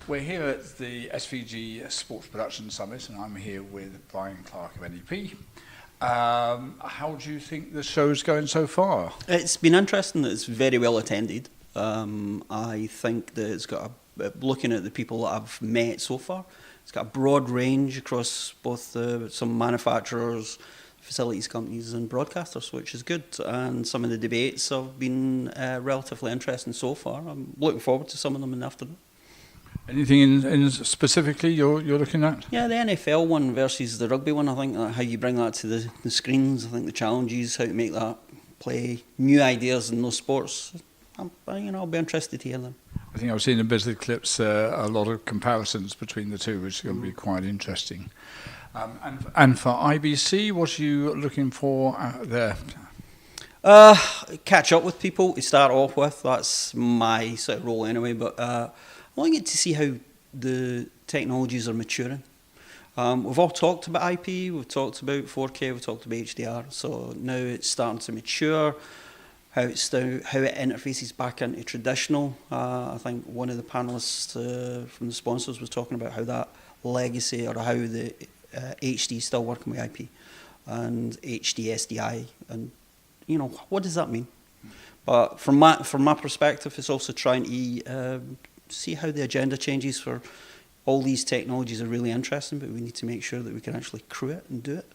We're here at the SVG Sports Production Summit, and I'm here with Brian Clark of NEP. How do you think the show's going so far? It's been interesting. It's very well attended. I think that it's got looking at the people that I've met so far, it's got a broad range across both some manufacturers, facilities companies and broadcasters, which is good. And some of the debates have been relatively interesting so far. I'm looking forward to some of them in the afternoon. Anything in specifically you're looking at? Yeah, the NFL one versus the rugby one. I think how you bring that to the screens. I think the challenge is how to make that play new ideas in those sports. I'll be interested to hear them. I think I've seen in business clips a lot of comparisons between the two, which is going to be quite interesting. And for IBC, what are you looking for there? Catch up with people to start off with. That's my sort of role anyway. But I want to see how the technologies are maturing. We've all talked about IP, we've talked about 4K, we've talked about HDR. So now it's starting to mature. How it interfaces back into traditional. I think one of the panelists from the sponsors was talking about how that legacy or how the HD is still working with IP and HD SDI, and what does that mean? But from my perspective, it's also trying to see how the agenda changes for all these technologies are really interesting, but we need to make sure that we can actually crew it and do it.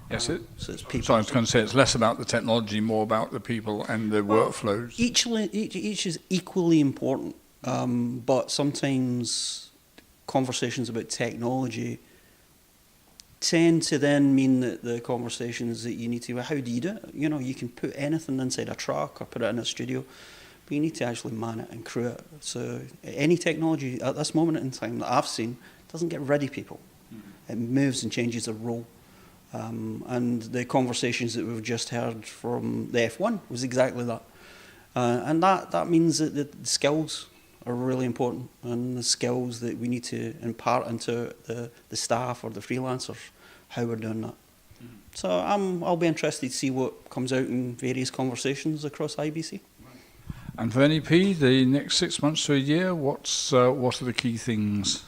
Yes, so it's people. So I was going to say it's less about the technology, more about the people and the workflows. Each is equally important, but sometimes conversations about technology tend to then mean that the conversations that you need to, how do you do it? You can put anything inside a truck or put it in a studio, but you need to actually man it and crew it. So any technology at this moment in time that I've seen doesn't get rid of people. Mm-hmm. It moves and changes their role. And the conversations that we've just heard from the F1 was exactly that. And that means that the skills are really important, and the skills that we need to impart into the staff or the freelancers, how we're doing that. Mm-hmm. So I'll be interested to see what comes out in various conversations across IBC. And for NEP, the next 6 months to a year, what are the key things?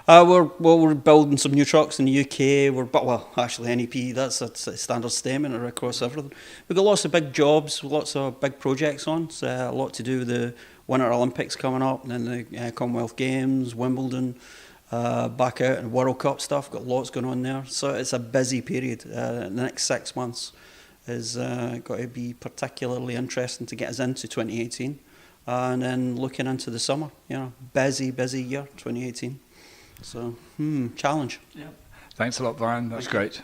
We're building some new trucks in the UK. Actually NEP, that's a standard statement across everything. We've got lots of big jobs, lots of big projects on. It's a lot to do with the Winter Olympics coming up, and then the Commonwealth Games, Wimbledon, back out, and World Cup stuff. Got lots going on there. So it's a busy period. The next 6 months is got to be particularly interesting to get us into 2018. And then looking into the summer, busy year, 2018. So, challenge. Yeah. Thanks a lot, Brian. That's great.